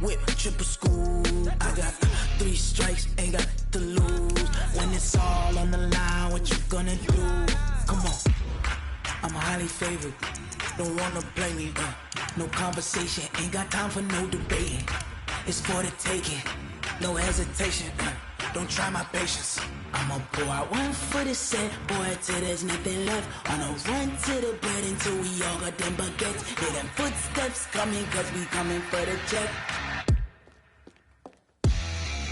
whip, triple school. I got 3 strikes, ain't got to lose. When it's all on the line, what you gonna do? Come on, I'm highly favored. Don't wanna play me, no conversation. Ain't got time for no debating. It's for the taking, no hesitation. Don't try my patience. I'ma pour out 1 foot of set, boy, till there's nothing left. On a run to the bread until we all got them baguettes. Hear them footsteps coming, cause we coming for the check.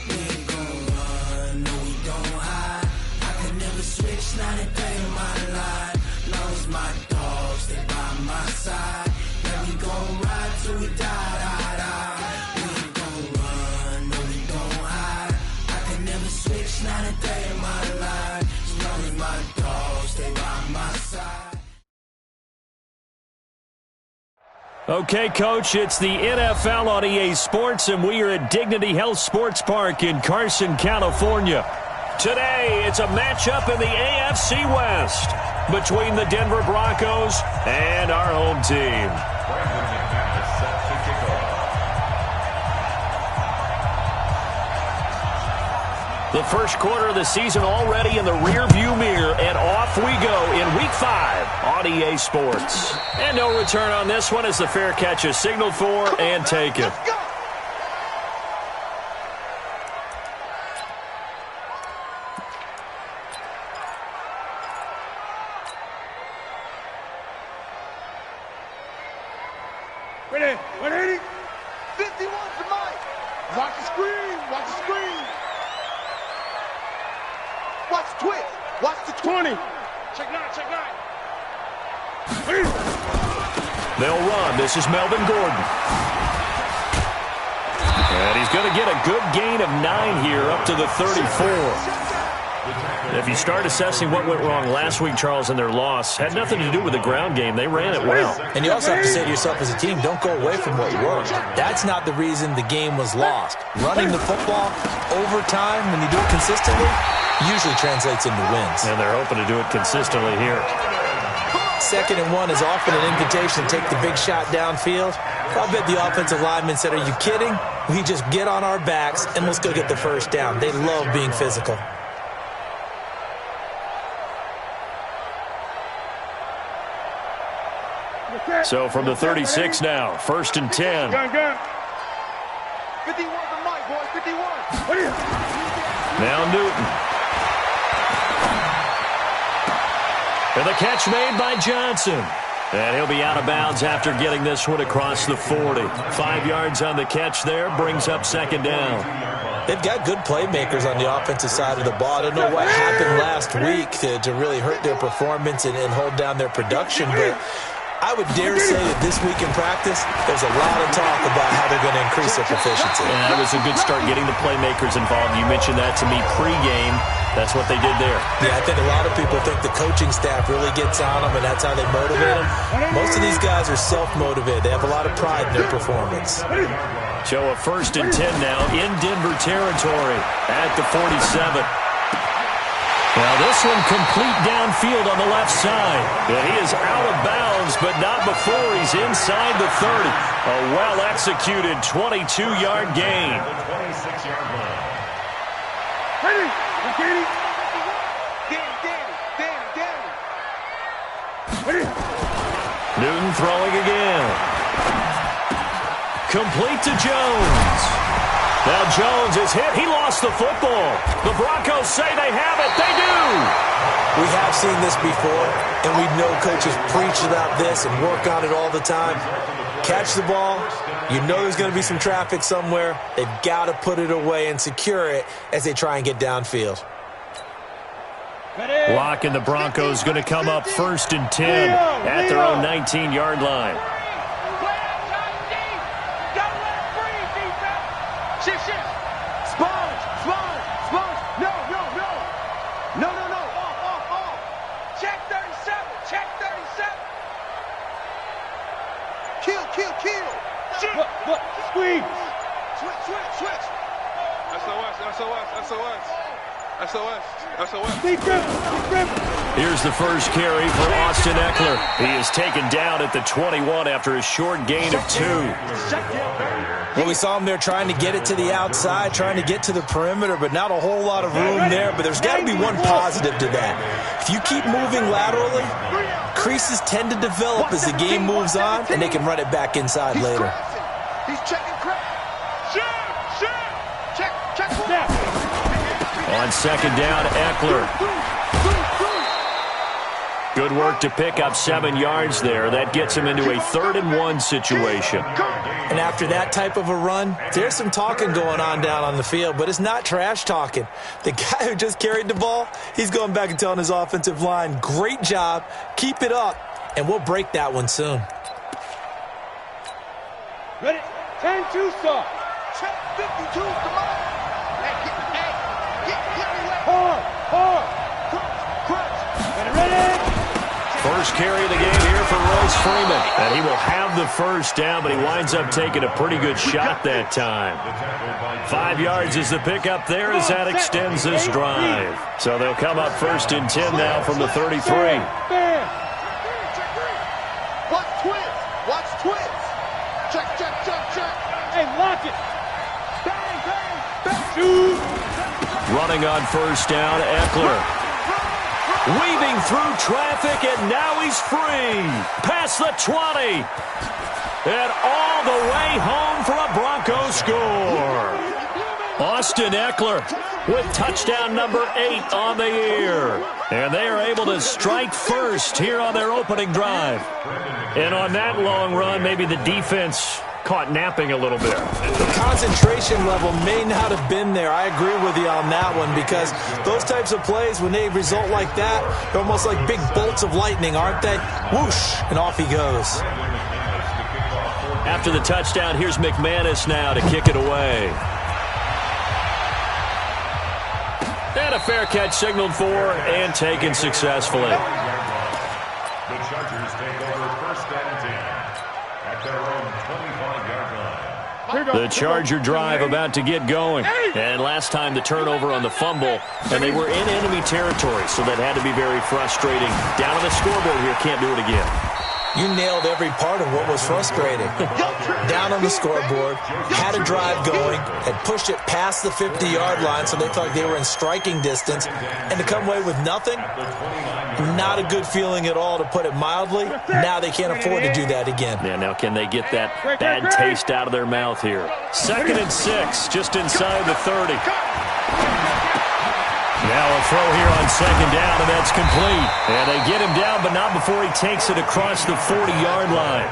We ain't gon' run, no we don't hide. I can never switch, not a day in my life. Long as my dogs stay by my side. Yeah, we gon' ride till we die, die, die. We ain't gon' run, no we don't hide. I can never switch, not a day in my life. As long as my dogs stay by my side. Okay, Coach, it's the NFL on EA Sports, and we are at Dignity Health Sports Park in Carson, California. Today, it's a matchup in the AFC West between the Denver Broncos and our home team. The first quarter of the season already in the rearview mirror, and off we go in Week 5 on EA Sports. And no return on this one as the fair catch is signaled for and taken. Ready, 180, 51 to Mike. Watch the screen, watch the screen. Watch the twist, watch the 20. Check 9, check 9. They'll run. This is Melvin Gordon. And he's going to get a good gain of 9 here up to the 34. If you start assessing what went wrong last week, Charles, in their loss, had nothing to do with the ground game. They ran it well. And you also have to say to yourself as a team, don't go away from what worked. That's not the reason the game was lost. Running the football over time, when you do it consistently, usually translates into wins. And they're hoping to do it consistently here. 2nd and 1 is often an invitation to take the big shot downfield. I bet the offensive lineman said, are you kidding? We just get on our backs and let's go get the first down. They love being physical. So from the 36 now, 1st and 10. Gun. 51 to Mike, boys, 51. Now Newton. And the catch made by Johnson. And he'll be out of bounds after getting this one across the 40. 5 yards on the catch there, brings up 2nd down. They've got good playmakers on the offensive side of the ball. I don't know what happened last week to really hurt their performance and hold down their production, but I would dare say that this week in practice, there's a lot of talk about how they're going to increase their proficiency. And that was a good start getting the playmakers involved. You mentioned that to me pregame. That's what they did there. Yeah, I think a lot of people think the coaching staff really gets on them, and that's how they motivate them. Most of these guys are self-motivated. They have a lot of pride in their performance. So a 1st and 10 now in Denver territory at the 47. Now this one complete downfield on the left side. And he is out of bounds, but not before he's inside the 30. A well-executed 22-yard gain. 26-yard line. Ready, Danny. Ready. Newton throwing again. Complete to Jones. Now Jones is hit. He lost the football. The Broncos say they have it. They do. We have seen this before, and we know coaches preach about this and work on it all the time. Catch the ball. You know there's going to be some traffic somewhere. They've got to put it away and secure it as they try and get downfield. Lock and the Broncos going to come up 1st and 10 at their own 19-yard line. Squeeze. Switch. SOS. Here's the first carry for Austin Eckler. He is taken down at the 21 after a short gain of 2. Well, we saw him there trying to get it to the outside, trying to get to the perimeter, but not a whole lot of room there. But there's got to be one positive to that. If you keep moving laterally, creases tend to develop as the game moves on, and they can run it back inside later. He's checking crack. Check. On second down, Eckler. Good work to pick up 7 yards there. That gets him into a 3rd-and-1 situation. And after that type of a run, there's some talking going on down on the field, but it's not trash talking. The guy who just carried the ball, he's going back and telling his offensive line, great job, keep it up, and we'll break that one soon. Ready? 10-2 start. Check 52, come on. Hard. Crunch. Ready? First carry of the game here for Royce Freeman. And he will have the first down, but he winds up taking a pretty good shot that time. 5 yards is the pickup there as that extends this drive. So they'll come up 1st and 10 now from the 33. Watch twins. Check. Hey, lock it. Bang. Shoot. Running on first down, Eckler. Weaving through traffic, and now he's free. Past the 20. And all the way home for a Broncos score. Austin Eckler with touchdown number 8 on the year. And they are able to strike first here on their opening drive. And on that long run, maybe the defense caught napping a little bit. The concentration level may not have been there. I agree with you on that one, because those types of plays, when they result like that, they're almost like big bolts of lightning, aren't they? Whoosh, and off he goes. After the touchdown, here's McManus now to kick it away. And a fair catch signaled for and taken successfully. The Chargers take over 1st and 10 at their own 25-yard line. The Charger drive about to get going. And last time the turnover on the fumble, and they were in enemy territory, so that had to be very frustrating. Down on the scoreboard here, can't do it again. You nailed every part of what was frustrating. Down on the scoreboard, had a drive going, had pushed it past the 50-yard line, so they felt like they were in striking distance, and to come away with nothing, not a good feeling at all, to put it mildly. Now they can't afford to do that again. Yeah, now can they get that bad taste out of their mouth here? 2nd and 6, just inside the 30. Now a throw here on second down, and that's complete. And they get him down, but not before he takes it across the 40-yard line.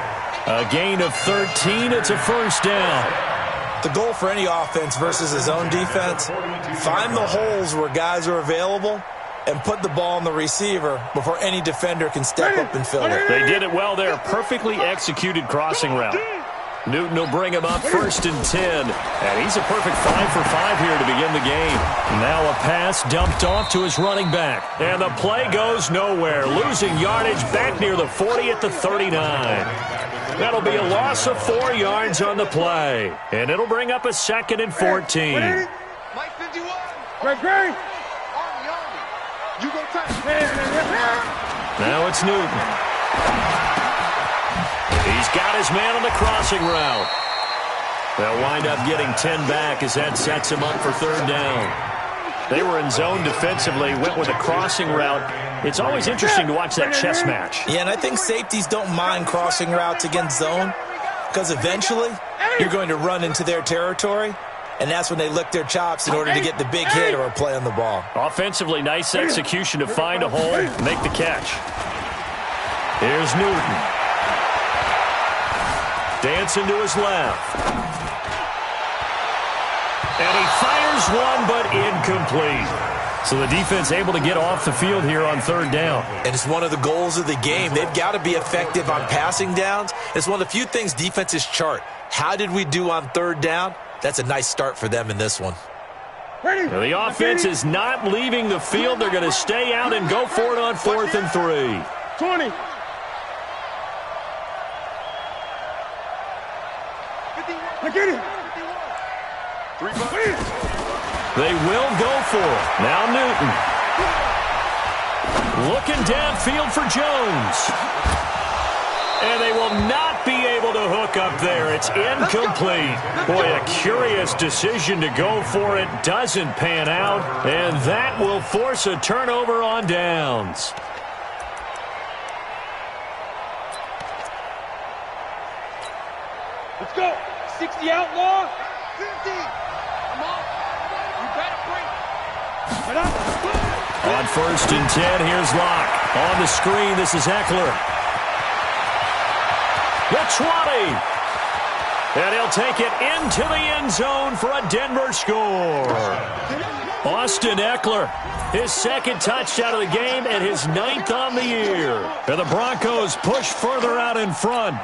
A gain of 13. It's a first down. The goal for any offense versus his own defense, find the holes where guys are available and put the ball on the receiver before any defender can step up and fill it. They did it well there. Perfectly executed crossing route. Newton will bring him up 1st and 10. And he's a perfect 5 for 5 here to begin the game. Now a pass dumped off to his running back. And the play goes nowhere. Losing yardage back near the 40 at the 39. That'll be a loss of 4 yards on the play. And it'll bring up a 2nd and 14. Mike 51. Great. You go touch. Now it's Newton. He's got his man on the crossing route. They'll wind up getting 10 back as that sets him up for 3rd down. They were in zone defensively, went with a crossing route. It's always interesting to watch that chess match. Yeah, and I think safeties don't mind crossing routes against zone, because eventually you're going to run into their territory, and that's when they lick their chops in order to get the big hit or a play on the ball. Offensively, nice execution to find a hole, make the catch. Here's Newton. Dancing to his left. And he fires one, but incomplete. So the defense able to get off the field here on 3rd down. And it's one of the goals of the game. They've got to be effective on passing downs. It's one of the few things defenses chart. How did we do on 3rd down? That's a nice start for them in this one. Now the offense is not leaving the field. They're going to stay out and go for it on 4th and 3. 20. Get it. 3 bucks. They will go for it. Now Newton. Looking downfield for Jones. And they will not be able to hook up there. It's incomplete. Boy, a curious decision to go for it. Doesn't pan out. And that will force a turnover on downs. Let's go. 60 outlaw. 50. Come on. You better break. On 1st and 10, here's Locke. On the screen, this is Eckler. The 20. And he'll take it into the end zone for a Denver score. Austin Eckler, his second touchdown of the game and his 9th on the year. And the Broncos push further out in front.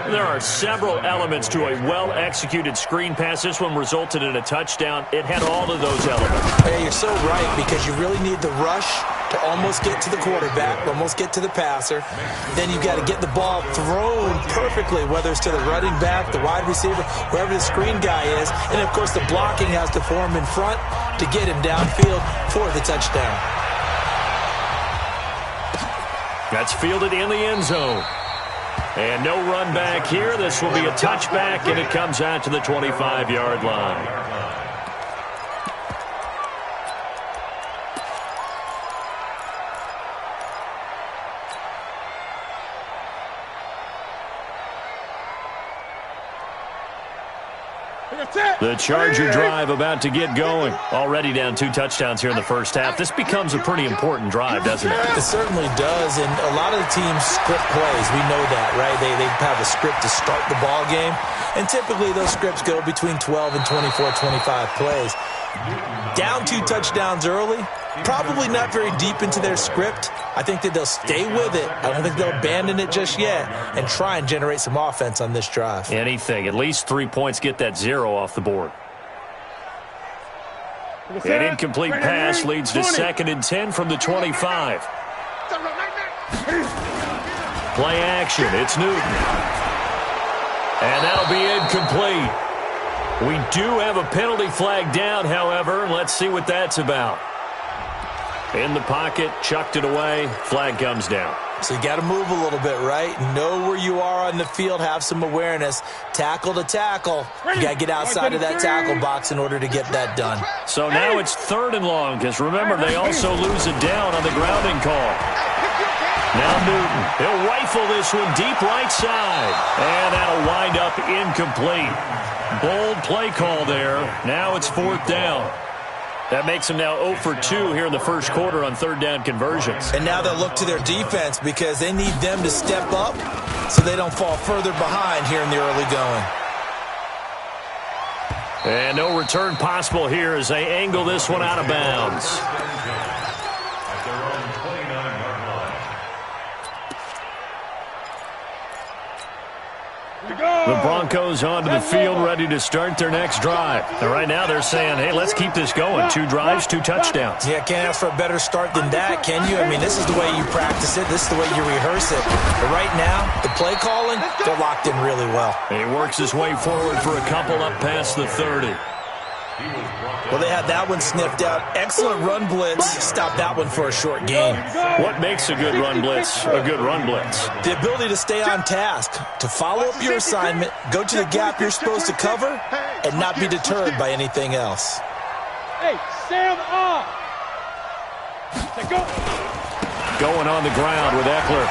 There are several elements to a well-executed screen pass. This one resulted in a touchdown. It had all of those elements. Hey, you're so right, because you really need the rush to almost get to the quarterback, almost get to the passer. Then you've got to get the ball thrown perfectly, whether it's to the running back, the wide receiver, wherever the screen guy is. And, of course, the blocking has to form in front to get him downfield for the touchdown. That's fielded in the end zone. And no run back here. This will be a touchback, and it comes out to the 25-yard line. The Charger drive about to get going. Already down 2 touchdowns here in the first half. This becomes a pretty important drive, doesn't it? It certainly does, and a lot of the teams script plays. We know that, right? They have a script to start the ball game, and typically those scripts go between 12 and 24, 25 plays. Down 2 touchdowns early, probably not very deep into their script. I think that they'll stay with it. I don't think they'll abandon it just yet and try and generate some offense on this drive. Anything. At least 3 points, get that 0 off the board. An incomplete pass leads to 2nd and 10 from the 25. Play action. It's Newton. And that'll be incomplete. We do have a penalty flag down, however. Let's see what that's about. In the pocket, chucked it away, flag comes down. So you got to move a little bit, right? Know where you are on the field, have some awareness. Tackle to tackle. You got to get outside of that tackle box in order to get that done. So now it's 3rd and long, because remember, they also lose it down on the grounding call. Now Newton, he'll rifle this one deep right side. And that'll wind up incomplete. Bold play call there. Now it's 4th down. That makes them now 0 for 2 here in the first quarter on 3rd down conversions. And now they'll look to their defense because they need them to step up so they don't fall further behind here in the early going. And no return possible here as they angle this one out of bounds. The Broncos onto the field ready to start their next drive. And right now they're saying, hey, let's keep this going. 2 drives, 2 touchdowns. Yeah, can't ask for a better start than that, can you? I mean, this is the way you practice it. This is the way you rehearse it. But right now, the play calling, they're locked in really well. He works his way forward for a couple up past the 30. Well, they had that one sniffed out. Excellent run blitz. Stopped that one for a short gain. What makes a good run blitz a good run blitz? The ability to stay on task, to follow up your assignment, go to the gap you're supposed to cover, and not be deterred by anything else. Hey, Sam off. Go. Going on the ground with Eckler.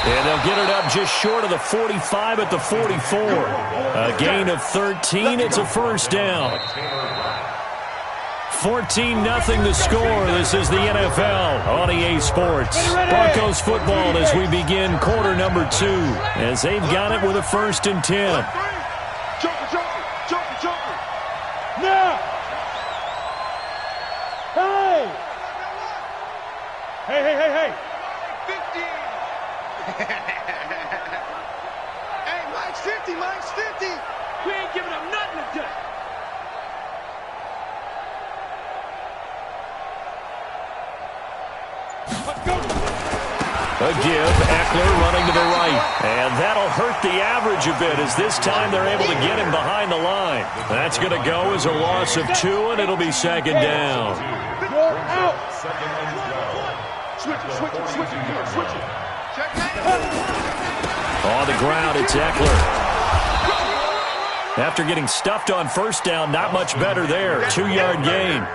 And they'll get it up just short of the 45 at the 44. A gain of 13. It's a first down. 14-0 the score. This is the NFL on EA Sports. Broncos football as we begin quarter number 2. As they've got it with a 1st and 10. Joker. Now. Hey. 50. Hey, Mike's 50. We ain't giving up nothing today. A give, Eckler running to the right. And that'll hurt the average a bit as this time they're able to get him behind the line. That's going to go as a loss of 2, and it'll be 2nd down. Second and 12. Switch it. On the ground, it's Eckler. After getting stuffed on first down, not much better there. 2-yard gain.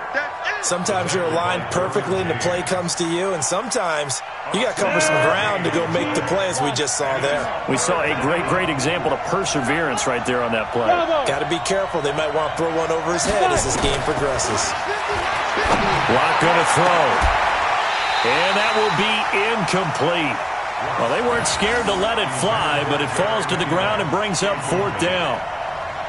Sometimes you're aligned perfectly and the play comes to you, and sometimes you got to cover some ground to go make the play, as we just saw there. We saw a great example of perseverance right there on that play. Got to be careful. They might want to throw one over his head as this game progresses. Lock going to throw. And that will be incomplete. Well, they weren't scared to let it fly, but it falls to the ground and brings up 4th down.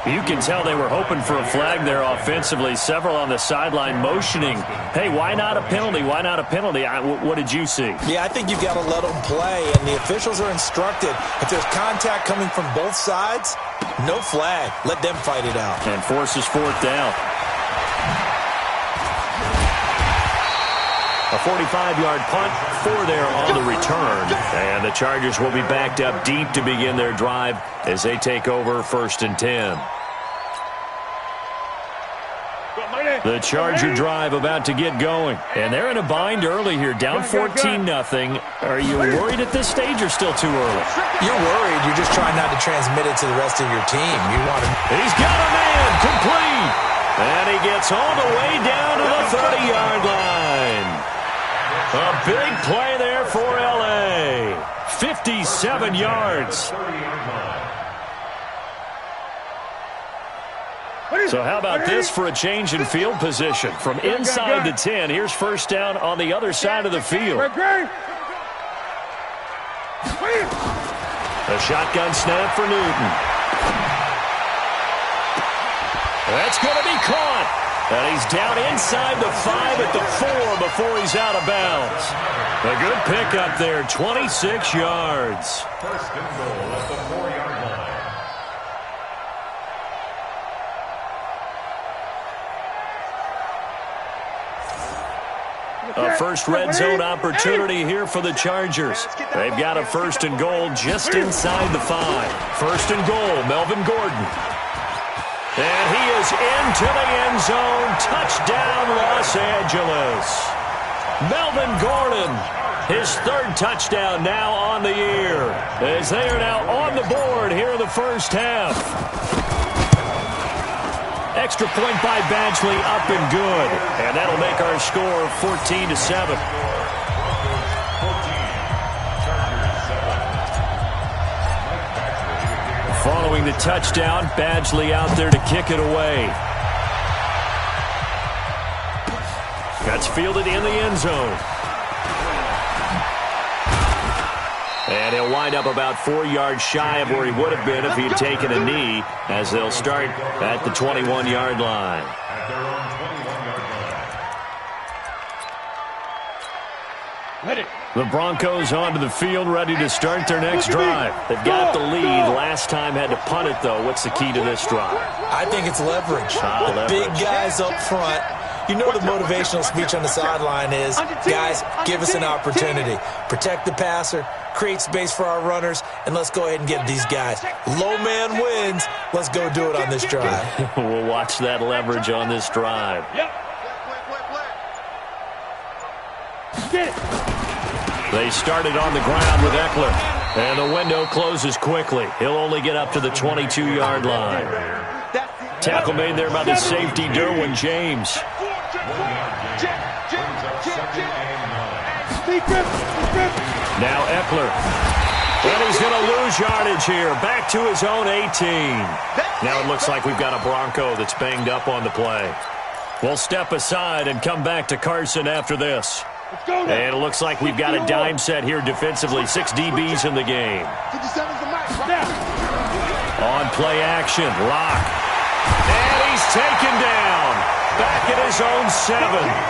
You can tell they were hoping for a flag there offensively. Several on the sideline motioning, hey, why not a penalty? Why not a penalty? What did you see? Yeah, I think you've got to let them play, and the officials are instructed. If there's contact coming from both sides, no flag. Let them fight it out. And forces 4th down. A 45-yard punt for there on the return. And the Chargers will be backed up deep to begin their drive as they take over 1st and 10. The Charger drive about to get going. And they're in a bind early here, down 14-0. Are you worried at this stage or still too early? You're worried. You're just trying not to transmit it to the rest of your team. You want to... He's got a man complete. And he gets all the way down to the 30-yard line. A big play there for L.A. 57 yards. So how about this for a change in field position? From inside the 10, here's first down on the other side of the field. A shotgun snap for Newton. That's going to be caught. And he's down inside the 5 at the 4 before he's out of bounds. A good pickup there, 26 yards. First and goal at the 4-yard line. A first red zone opportunity here for the Chargers. They've got a 1st and goal just inside the 5. 1st and goal, Melvin Gordon. And he is into the end zone. Touchdown, Los Angeles. Melvin Gordon, his 3rd touchdown now on the year, as they are now on the board here in the first half. Extra point by Badgley, up and good. And that'll make our score 14-7. Following the touchdown, Badgley out there to kick it away. That's fielded in the end zone. And he'll wind up about 4 yards shy of where he would have been if he had taken a knee, as they'll start at the 21-yard line. At their own 21-yard line. The Broncos onto the field, ready to start their next drive. They've got the lead. Last time had to punt it, though. What's the key to this drive? I think it's leverage. The big guys up front. You know the motivational speech on the sideline is, guys, give us an opportunity. Protect the passer, create space for our runners, and let's go ahead and get these guys. Low man wins. Let's go do it on this drive. We'll watch that leverage on this drive. They started on the ground with Eckler, and the window closes quickly. He'll only get up to the 22-yard line. Tackle made there by the safety, Derwin James. Now Eckler. And he's going to lose yardage here. Back to his own 18. Now it looks like we've got a Bronco that's banged up on the play. We'll step aside and come back to Carson after this. And it looks like we've got a dime set here defensively. 6 DBs in the game. On play action, Lock. And he's taken down. Back at his own 7.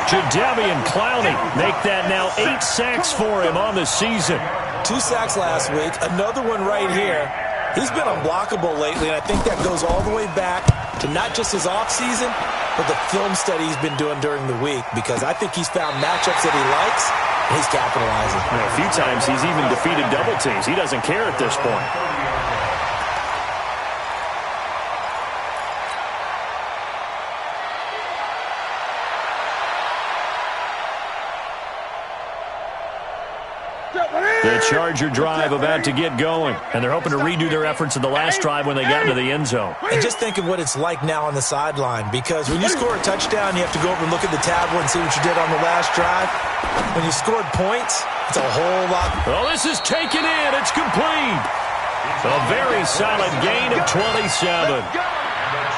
Jadeveon Clowney make that now 8 sacks for him on the season. 2 sacks last week, another one right here. He's been unblockable lately, and I think that goes all the way back to not just his offseason, but the film study he's been doing during the week, because I think he's found matchups that he likes, and he's capitalizing. A few times he's even defeated double teams. He doesn't care at this point. The Charger drive about to get going, and they're hoping to redo their efforts in the last drive when they got into the end zone. And just think of what it's like now on the sideline, because when you score a touchdown, you have to go over and look at the tablet and see what you did on the last drive. When you scored points, it's a whole lot. Well, this is taken in. It's complete. A very solid gain of 27.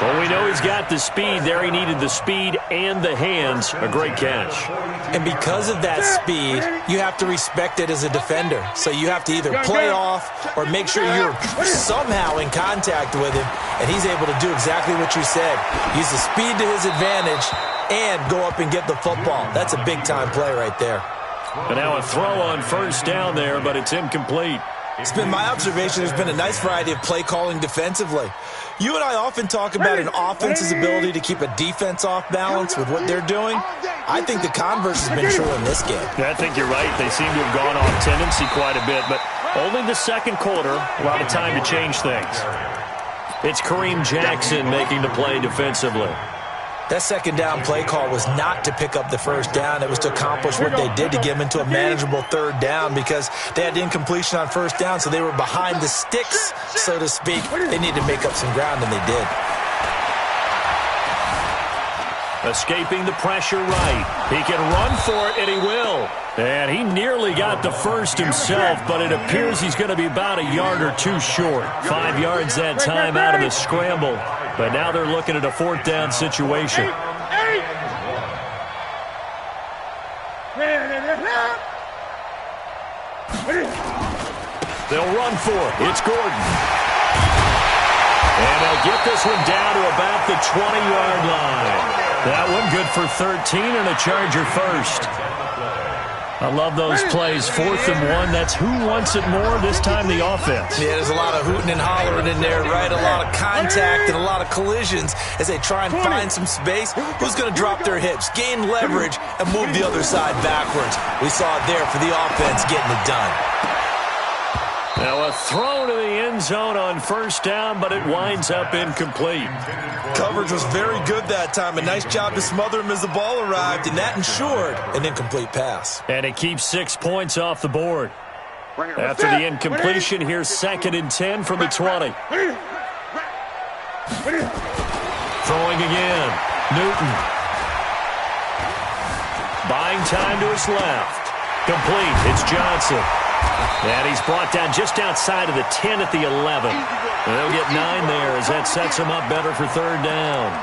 Well, we know he's got the speed there. He needed the speed and the hands. A great catch. And because of that speed, you have to respect it as a defender. So you have to either play off or make sure you're somehow in contact with him, and he's able to do exactly what you said. Use the speed to his advantage and go up and get the football. That's a big-time play right there. And now a throw on first down there, but it's incomplete. It's been my observation there's been a nice variety of play calling defensively. You and I often talk about an offense's ability to keep a defense off balance with what they're doing. I think the converse has been true in this game. Yeah, I think you're right. They seem to have gone off tendency quite a bit, but only the second quarter, a lot of time to change things. It's Kareem Jackson making the play defensively. That second down play call was not to pick up the first down. It was to accomplish what they did to get them into a manageable third down, because they had incompletion on first down, so they were behind the sticks, so to speak. They needed to make up some ground, and they did. Escaping the pressure right. He can run for it, and he will. And he nearly got the first himself, but it appears he's going to be about a yard or two short. 5 yards that time out of the scramble. But now they're looking at a fourth down situation. They'll run for it. It's Gordon. And they'll get this one down to about the 20-yard line. That one good for 13 and a Charger first. I love those plays. 4th and 1. That's who wants it more, this time the offense. Yeah, there's a lot of hooting and hollering in there, right? A lot of contact and a lot of collisions as they try and find some space. Who's going to drop their hips, gain leverage, and move the other side backwards? We saw it there for the offense getting it done. Now a throw to the end zone on first down, but it winds up incomplete. Coverage was very good that time. A nice job to smother him as the ball arrived, and that ensured an incomplete pass. And it keeps 6 points off the board. After the incompletion, here's 2nd and 10 from the 20. Throwing again. Newton. Buying time to his left. Complete. It's Johnson. And he's brought down just outside of the 10 at the 11. And they'll get 9 there as that sets him up better for third down.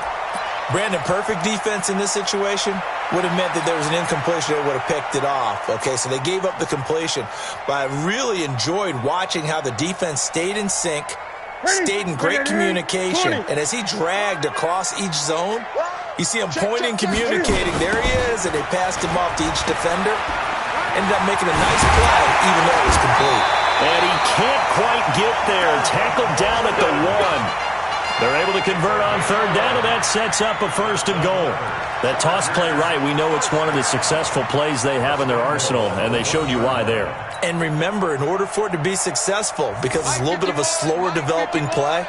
Brandon, perfect defense in this situation would have meant that there was an incompletion that would have picked it off. Okay, so they gave up the completion. But I really enjoyed watching how the defense stayed in sync, stayed in great communication, and as he dragged across each zone, you see him pointing, communicating. There he is, and they passed him off to each defender. Ended up making a nice play, even though it was complete. And he can't quite get there. Tackled down at the 1. They're able to convert on third down, and that sets up a 1st and goal. That toss play right, we know it's one of the successful plays they have in their arsenal, and they showed you why there. And remember, in order for it to be successful, because it's a little bit of a slower developing play,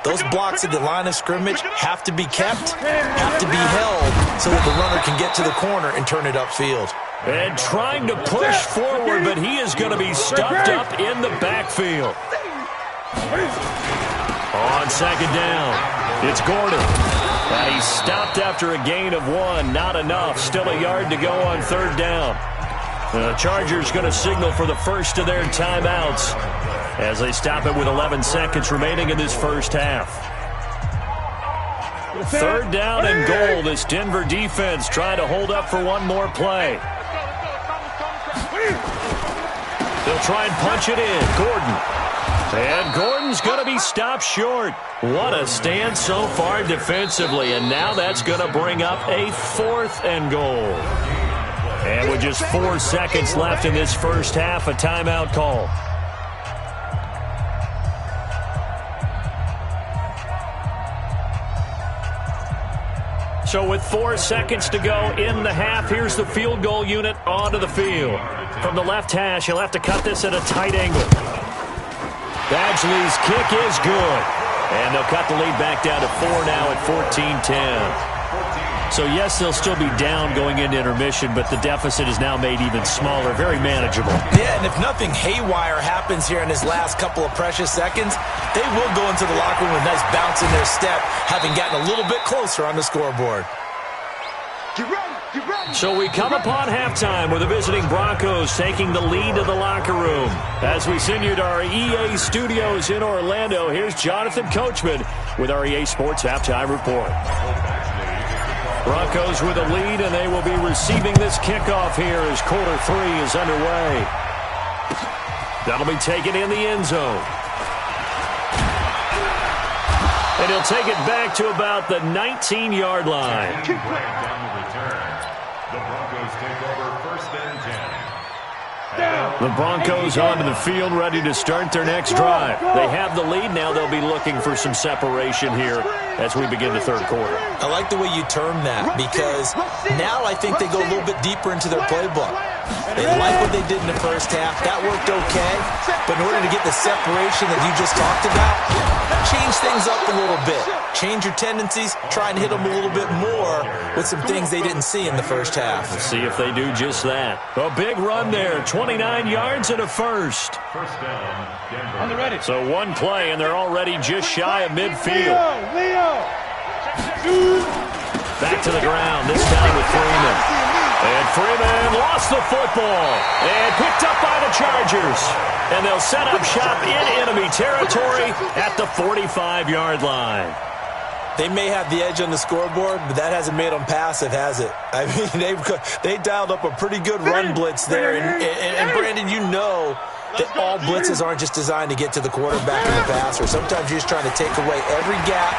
those blocks at the line of scrimmage have to be kept, have to be held, so that the runner can get to the corner and turn it upfield. And trying to push forward, but he is going to be stuffed up in the backfield. On 2nd down, it's Gordon. And he's stopped after a gain of 1. Not enough. Still a yard to go on third down. The Chargers going to signal for the first of their timeouts as they stop it with 11 seconds remaining in this first half. Third down and goal. This Denver defense trying to hold up for one more play. They'll try and punch it in. Gordon. And Gordon's going to be stopped short. What a stand so far defensively. And now that's going to bring up a 4th and goal. And with just 4 seconds left in this first half, a timeout call. So with 4 seconds to go in the half, here's the field goal unit onto the field. From the left hash, he'll have to cut this at a tight angle. Badgley's kick is good. And they'll cut the lead back down to 4 now at 14-10. So, yes, they'll still be down going into intermission, but the deficit is now made even smaller, very manageable. Yeah, and if nothing haywire happens here in his last couple of precious seconds, they will go into the locker room with a nice bounce in their step, having gotten a little bit closer on the scoreboard. Get ready. Get ready. So we come upon halftime with the visiting Broncos taking the lead to the locker room. As we send you to our EA studios in Orlando, here's Jonathan Coachman with our EA Sports Halftime Report. Broncos with a lead, and they will be receiving this kickoff here as quarter 3 is underway. That'll be taken in the end zone. And he'll take it back to about the 19-yard line. The Broncos take over first and 10. The Broncos onto the field, ready to start their next drive. They have the lead. Now they'll be looking for some separation here as we begin the third quarter. I like the way you term that, because now I think they go a little bit deeper into their playbook. They like what they did in the first half. That worked okay. But in order to get the separation that you just talked about, change things up a little bit. Change your tendencies. Try and hit them a little bit more with some things they didn't see in the first half. Let's see if they do just that. A big run there. 29 yards and a first. First down, Denver. On the ready. So one play, and they're already just shy of midfield. Leo. Back to the ground, this time with Freeman. And Freeman lost the football and picked up by the Chargers. And they'll set up shop in enemy territory at the 45-yard line. They may have the edge on the scoreboard, but that hasn't made them passive, has it? I mean, they dialed up a pretty good run blitz there. And Brandon, you know that all blitzes aren't just designed to get to the quarterback and the passer. Sometimes you're just trying to take away every gap,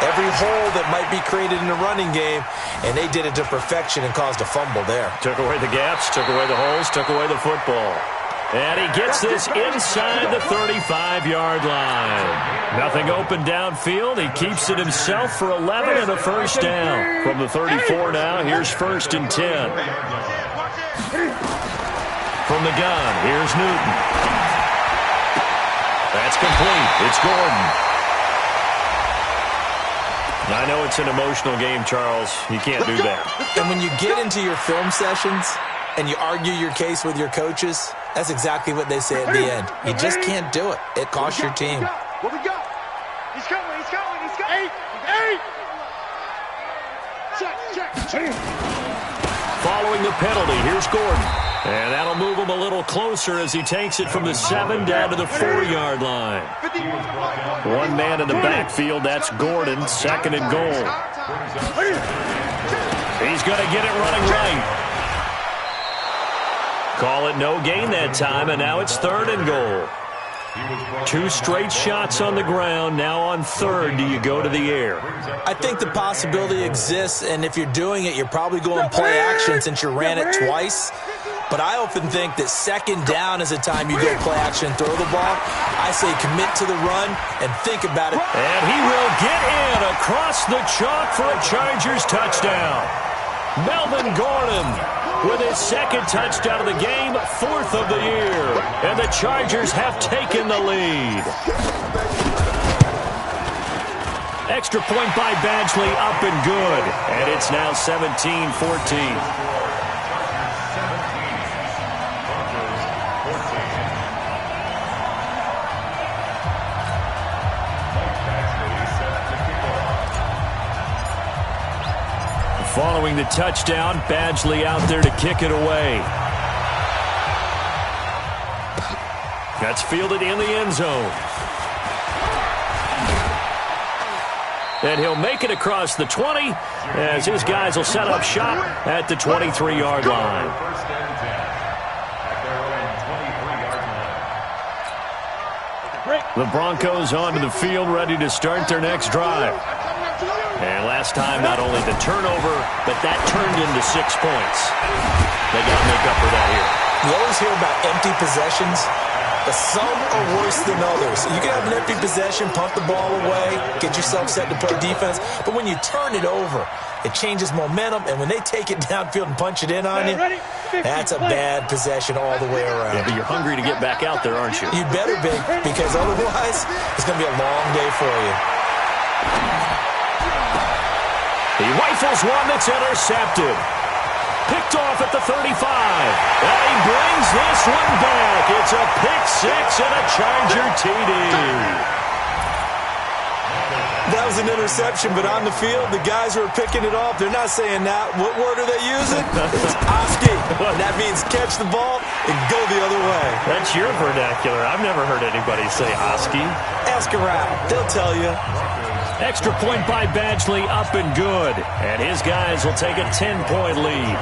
every hole that might be created in the running game, and they did it to perfection and caused a fumble there. Took away the gaps, took away the holes, took away the football. And he gets this inside the 35-yard line. Nothing open downfield. He keeps it himself for 11 and a first down. From the 34 now, here's first and 10. From the gun, here's Newton. That's complete. It's Gordon. I know it's an emotional game, Charles. You can't do that. And when you get into your film sessions and you argue your case with your coaches, that's exactly what they say at the end. You just can't do it. It costs your team. What we got? He's coming. He's coming. He's coming. Eight. Check. Following the penalty, here's Gordon. And that'll move him a little closer as he takes it from the 7 down to the 4-yard line. One man in the backfield, that's Gordon, second and goal. He's going to get it running right. Call it no gain that time, and now it's third and goal. 2 straight shots on the ground. Now on third, do you go to the air? I think the possibility exists, and if you're doing it, you're probably going play action since you ran it twice. But I often think that second down is a time you go play action and throw the ball. I say commit to the run and think about it. And he will get in across the chalk for a Chargers touchdown. Melvin Gordon with his second touchdown of the game, 4th of the year. And the Chargers have taken the lead. Extra point by Badgley, up and good. And it's now 17-14. Following the touchdown, Badgley out there to kick it away. That's fielded in the end zone. And he'll make it across the 20 as his guys will set up shop at the 23-yard line. First and 10 at their own 23-yard line. The Broncos onto the field, ready to start their next drive. And last time, not only the turnover, but that turned into 6 points. They got to make up for that here. You always hear about empty possessions, but some are worse than others. You can have an empty possession, punt the ball away, get yourself set to play defense, but when you turn it over, it changes momentum, and when they take it downfield and punch it in on you, that's a bad possession all the way around. Yeah, but you're hungry to get back out there, aren't you? You better be, because otherwise, it's going to be a long day for you. He rifles one that's intercepted. Picked off at the 35. And he brings this one back. It's a pick six and a Charger TD. That was an interception, but on the field, the guys who are picking it off, they're not saying that. What word are they using? It's Oski. And that means catch the ball and go the other way. That's your vernacular. I've never heard anybody say Oski. Ask around. They'll tell you. Extra point by Badgley, up and good. And his guys will take a 10-point lead.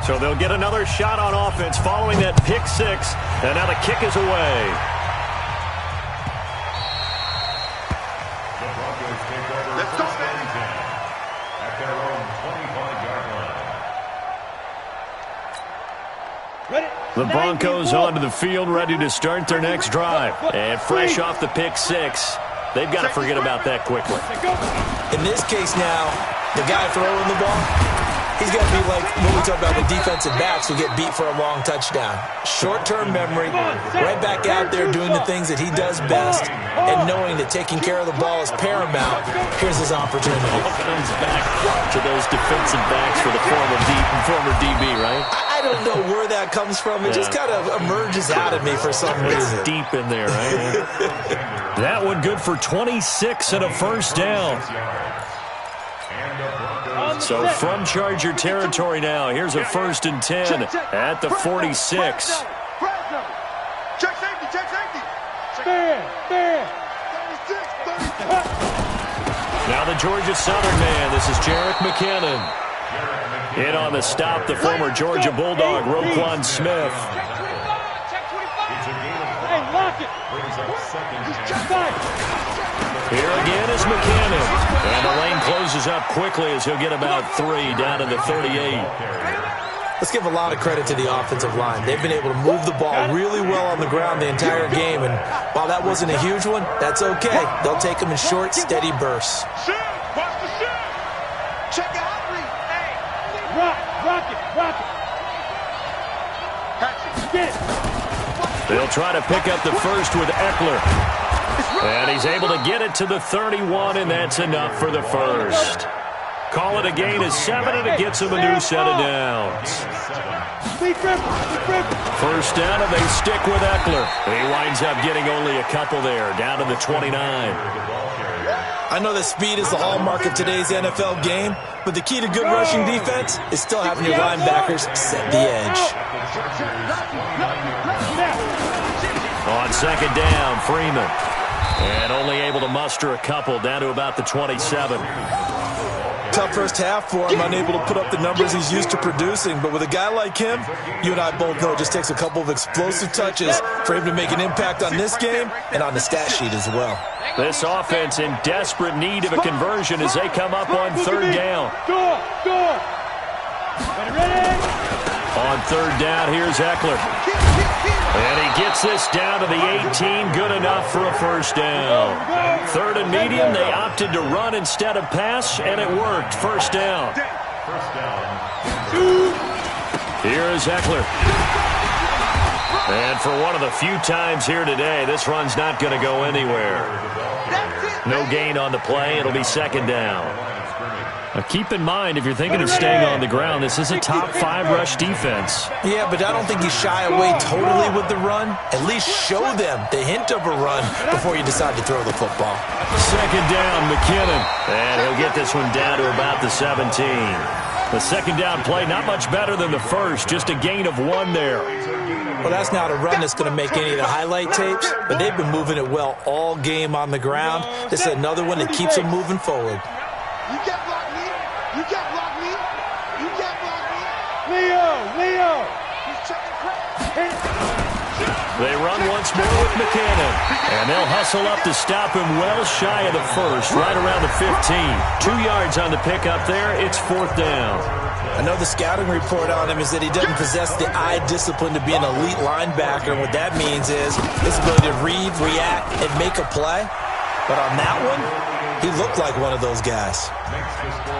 So they'll get another shot on offense following that pick six. And now the kick is away. The Broncos take over first and 10 at their own 25-yard line. The Broncos onto the field, ready to start their next drive. And fresh off the pick six, they've got to forget about that quickly. In this case now, the guy throwing the ball, he's got to be like what we talk about with defensive backs who get beat for a long touchdown. Short-term memory, right back out there doing the things that he does best, and knowing that taking care of the ball is paramount. Here's his opportunity. Comes back to those defensive backs for the former DB, right? I don't know where that comes from. It just kind of emerges out of me for some reason. It's deep in there, right? That one good for 26 and a first down. So from Charger territory now, here's a first and 10 at the 46. Check safety, check safety. Stand. 36. Now the Georgia Southern man, this is Jerick McKinnon. In on the stop, the former Georgia Bulldog, Roquan Smith. Hey, lock it. Here again is McKinnon. And the lane closes up quickly as he'll get about 3 down to the 38. Let's give a lot of credit to the offensive line. They've been able to move the ball really well on the ground the entire game. And while that wasn't a huge one, that's okay. They'll take them in short, steady bursts. Shoot. Watch the shoot. Check it out. Hey. Rock it. Get it. They'll try to pick up the first with Eckler. And he's able to get it to the 31, and that's enough for the first. Call it a gain of 7, and it gets him a new set of downs. First down, and they stick with Eckler. He winds up getting only a couple there, down to the 29. I know that speed is the hallmark of today's NFL game, but the key to good rushing defense is still having your linebackers set the edge. On second down, Freeman. And only able to muster a couple, down to about the 27. Tough first half for him, unable to put up the numbers he's used to producing. But with a guy like him, you and I both know it just takes a couple of explosive touches for him to make an impact on this game and on the stat sheet as well. This offense in desperate need of a conversion as they come up on third down. On third down, here's Eckler. And he gets this down to the 18, good enough for a first down. Third and medium, they opted to run instead of pass, and it worked. First down. Here's Eckler. And for one of the few times here today, this run's not going to go anywhere. No gain on the play. It'll be second down. Now keep in mind, if you're thinking of staying on the ground, this is a top 5 rush defense. Yeah, but I don't think you shy away totally with the run. At least show them the hint of a run before you decide to throw the football. Second down, McKinnon. And he'll get this one down to about the 17. The second down play, not much better than the first, just a gain of 1 there. Well, that's not a run that's going to make any of the highlight tapes, but they've been moving it well all game on the ground. This is another one that keeps them moving forward. You can't block me. You can't block me. You can't block me. Leo. He's checking crap. They run once more with McKinnon. And they'll hustle up to stop him well shy of the first, right around the 15. 2 yards on the pickup there. It's fourth down. I know the scouting report on him is that he doesn't possess the eye discipline to be an elite linebacker. What that means is his ability to read, react, and make a play. But on that one, he looked like one of those guys.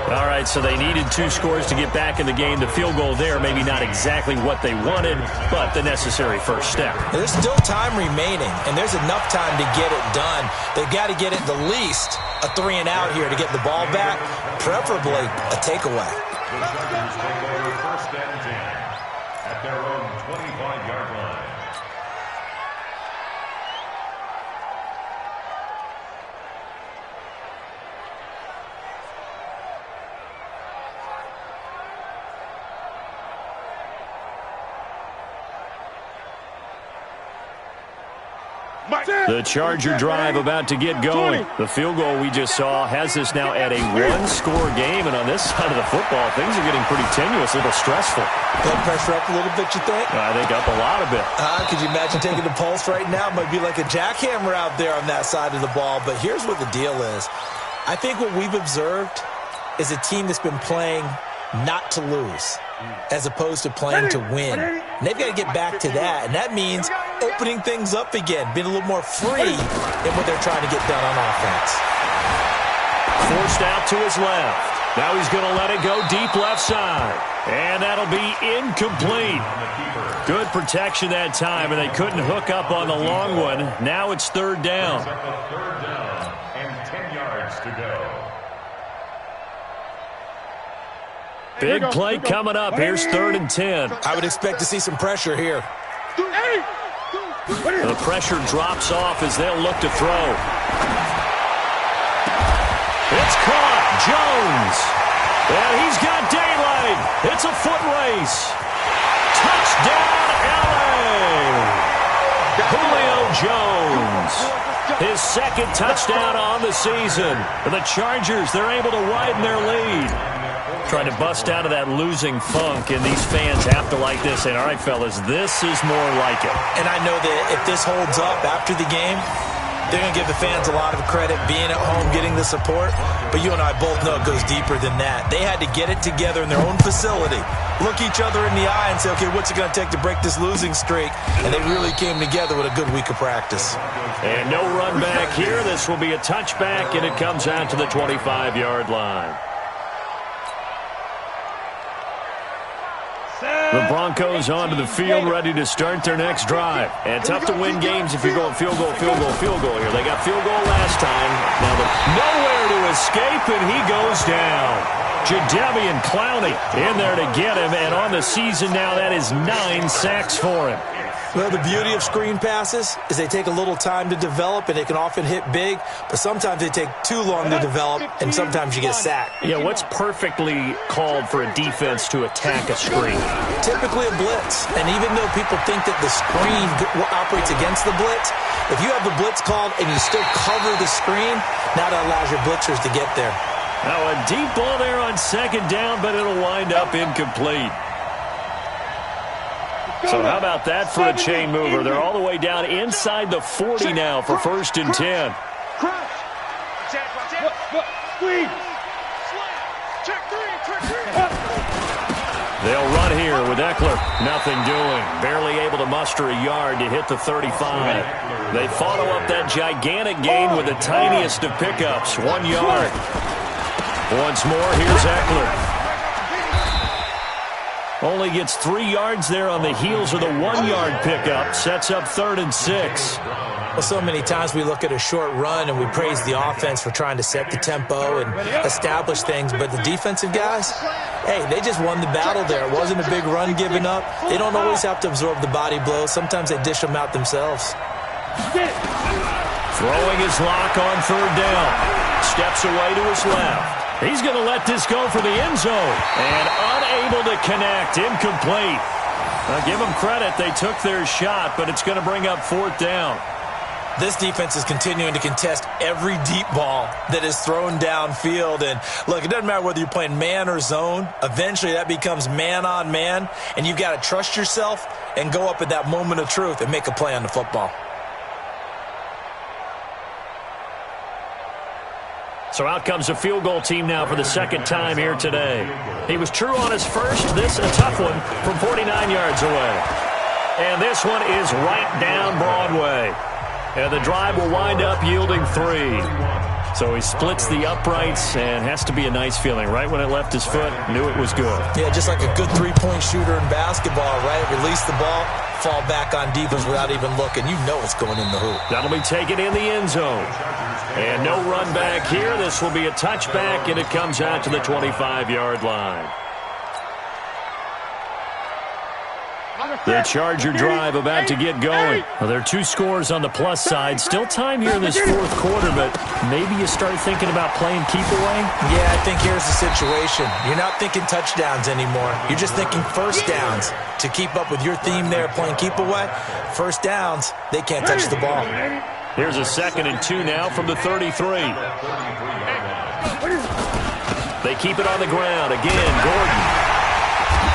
All right, so they needed 2 scores to get back in the game. The field goal there, maybe not exactly what they wanted, but the necessary first step. There's still time remaining, and there's enough time to get it done. They've got to get it the least a 3-and-out here to get the ball back, preferably a takeaway. The Chargers take over 1st and 10 at their own 25-yard line. The Charger drive about to get going. The field goal we just saw has this now at a 1-score game, and on this side of the football, things are getting pretty tenuous, a little stressful. Blood pressure up a little bit, you think? I think up a lot of it. Could you imagine taking the pulse right now? It might be like a jackhammer out there on that side of the ball, but here's what the deal is. I think what we've observed is a team that's been playing not to lose as opposed to playing to win. And they've got to get back to that, and that means opening things up again, being a little more free in what they're trying to get done on offense. Forced out to his left. Now he's going to let it go deep left side. And that'll be incomplete. Good protection that time, and they couldn't hook up on the long one. Now it's 3rd down. 3rd down and 10 yards to go. Big play coming up. Here's 3rd and 10. I would expect to see some pressure here. The pressure drops off as they'll look to throw. It's caught. Jones. And he's got daylight. It's a foot race. Touchdown, LA. Julio Jones. His 2nd touchdown on the season. And the Chargers, they're able to widen their lead. Trying to bust out of that losing funk, and these fans have to like this. And all right, fellas, this is more like it. And I know that if this holds up after the game, they're going to give the fans a lot of credit, being at home, getting the support. But you and I both know it goes deeper than that. They had to get it together in their own facility, look each other in the eye and say, okay, what's it going to take to break this losing streak? And they really came together with a good week of practice. And no run back here. This will be a touchback, and it comes out to the 25-yard line. The Broncos onto the field, ready to start their next drive. And tough to win games if you're going field goal, field goal, field goal here. They got field goal last time. Now nowhere to escape, and he goes down. Jadeveon Clowney in there to get him, and on the season now, that is 9 sacks for him. Well, the beauty of screen passes is they take a little time to develop, and they can often hit big, but sometimes they take too long to develop, and sometimes you get sacked. Yeah, what's perfectly called for a defense to attack a screen? Typically a blitz, and even though people think that the screen operates against the blitz, if you have the blitz called and you still cover the screen, now that allows your blitzers to get there. Now a deep ball there on 2nd down, but it'll wind up incomplete. So how about that for a chain mover? They're all the way down inside the 40 now for 1st and 10. They'll run here with Eckler. Nothing doing. Barely able to muster a yard to hit the 35. They follow up that gigantic gain with the tiniest of pickups. 1 yard. Once more, here's Eckler. Only gets 3 yards there on the heels of the 1-yard pickup. Sets up 3rd and 6. Well, so many times we look at a short run and we praise the offense for trying to set the tempo and establish things. But the defensive guys, hey, they just won the battle there. It wasn't a big run given up. They don't always have to absorb the body blows. Sometimes they dish them out themselves. Throwing his lock on 3rd down. Steps away to his left. He's going to let this go for the end zone. And unable to connect. Incomplete. Now, give them credit. They took their shot, but it's going to bring up 4th down. This defense is continuing to contest every deep ball that is thrown downfield. And, look, it doesn't matter whether you're playing man or zone. Eventually, that becomes man on man. And you've got to trust yourself and go up at that moment of truth and make a play on the football. So out comes a field goal team now for the 2nd time here today. He was true on his first. This a tough one from 49 yards away. And this one is right down Broadway. And the drive will wind up yielding 3. So he splits the uprights, and has to be a nice feeling. Right when it left his foot, knew it was good. Yeah, just like a good three-point shooter in basketball, right? Release the ball, fall back on defense without even looking. You know it's going in the hoop. That'll be taken in the end zone. And no run back here. This will be a touchback, and it comes out to the 25-yard line. The Charger drive about to get going. Well, there are 2 scores on the plus side. Still time here in this fourth quarter, but maybe you start thinking about playing keep away? Yeah, I think here's the situation. You're not thinking touchdowns anymore. You're just thinking first downs. To keep up with your theme there, playing keep away, first downs, they can't touch the ball. Here's a 2nd and 2 now from the 33. They keep it on the ground. Again, Gordon.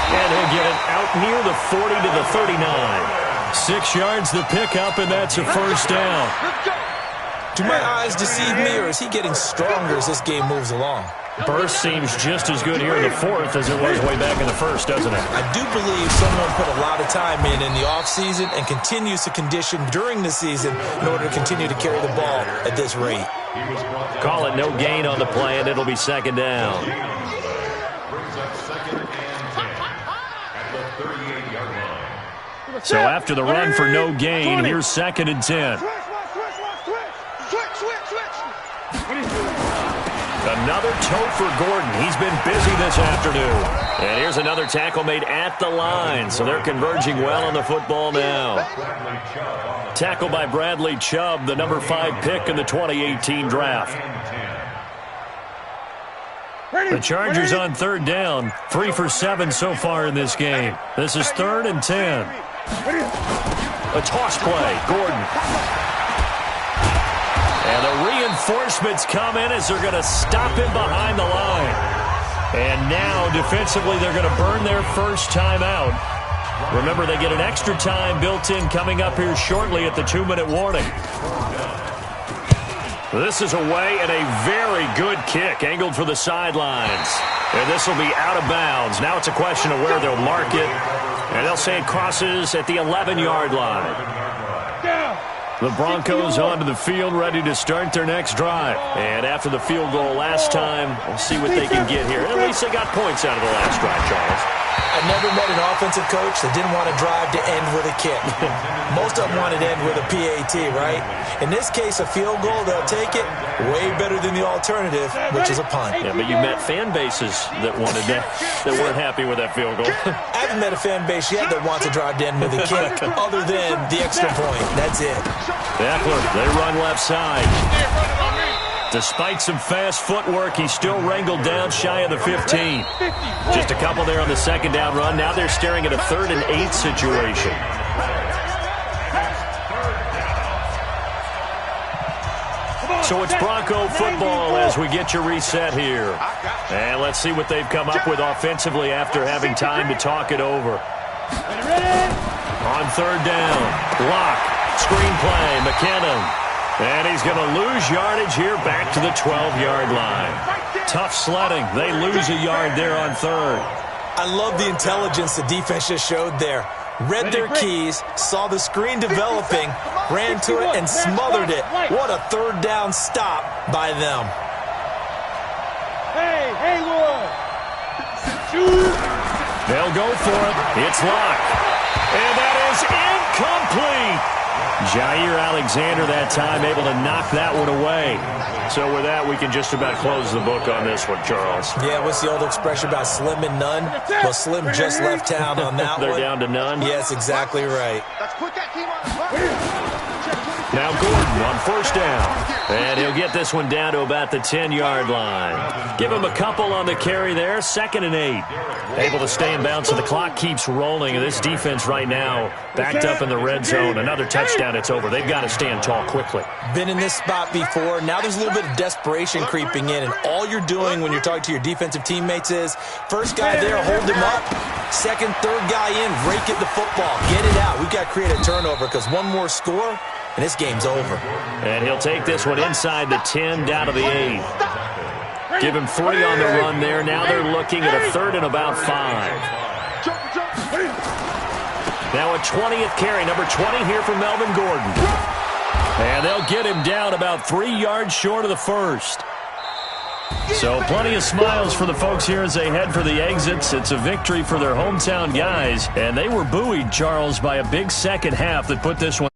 And he'll get it out near the 40 to the 39. 6 yards the pickup, and that's a first down. Do my eyes deceive me, or is he getting stronger as this game moves along? Burst seems just as good here in the fourth as it was way back in the first, doesn't it? I do believe someone put a lot of time in the offseason and continues to condition during the season in order to continue to carry the ball at this rate. Call it no gain on the play, and it'll be 2nd down. So after the run for no gain, here's 2nd and 10. Another toe for Gordon. He's been busy this afternoon. And here's another tackle made at the line. So they're converging well on the football now. Tackle by Bradley Chubb, the number 5 pick in the 2018 draft. The Chargers on 3rd down. 3 for 7 so far in this game. This is 3rd and 10. A toss play. Gordon. And the reinforcements come in as they're going to stop him behind the line. And now, defensively, they're going to burn their first time out. Remember, they get an extra time built in coming up here shortly at the 2-minute warning. This is away, and a very good kick angled for the sidelines. And this will be out of bounds. Now it's a question of where they'll mark it. And they'll say it crosses at the 11-yard line. The Broncos onto the field, ready to start their next drive. And after the field goal last time, we'll see what they can get here. At least they got points out of the last drive, Charles. I never met an offensive coach that didn't want to drive to end with a kick. Most of them wanted to end with a PAT, right? In this case, a field goal, they'll take it. Way better than the alternative, which is a punt. Yeah, but you met fan bases that wanted that weren't happy with that field goal. I haven't met a fan base yet that wants to drive to end with a kick other than the extra point. That's it. Eckler, they run left side. Despite some fast footwork, he's still wrangled down shy of the 15. Just a couple there on the 2nd down run. Now they're staring at a 3rd and 8 situation. So it's Bronco football as we get you reset here. And let's see what they've come up with offensively after having time to talk it over. On 3rd down, block, screenplay, McKinnon. And he's going to lose yardage here back to the 12-yard line. Tough sledding. They lose a yard there on 3rd. I love the intelligence the defense just showed there. Read their keys, saw the screen developing, ran to it, and smothered it. What a 3rd down stop by them. Hey, Haywood! They'll go for it. It's locked. And that is incomplete. Jair Alexander that time able to knock that one away. So with that, we can just about close the book on this one, Charles. Yeah, what's the old expression about slim and none? Well, Slim just left town on that They're one. down to none? Yes, exactly right. Let's put that team on the Now Gordon on 1st down. And he'll get this one down to about the 10-yard line. Give him a couple on the carry there. 2nd and 8. Able to stay in bounds, so the clock keeps rolling. And this defense right now backed up in the red zone. Another touchdown, it's over. They've got to stand tall quickly. Been in this spot before. Now there's a little bit of desperation creeping in. And all you're doing when you're talking to your defensive teammates is, first guy there, hold him up. 2nd, 3rd guy in, rake at the football. Get it out. We've got to create a turnover because one more score, and this game's over. And he'll take this one inside the 10 down to the 8. Give him 3 on the run there. Now they're looking at a 3rd and about 5. Now a 20th carry, number 20 here for Melvin Gordon. And they'll get him down about 3 yards short of the first. So plenty of smiles for the folks here as they head for the exits. It's a victory for their hometown guys. And they were buoyed, Charles, by a big second half that put this one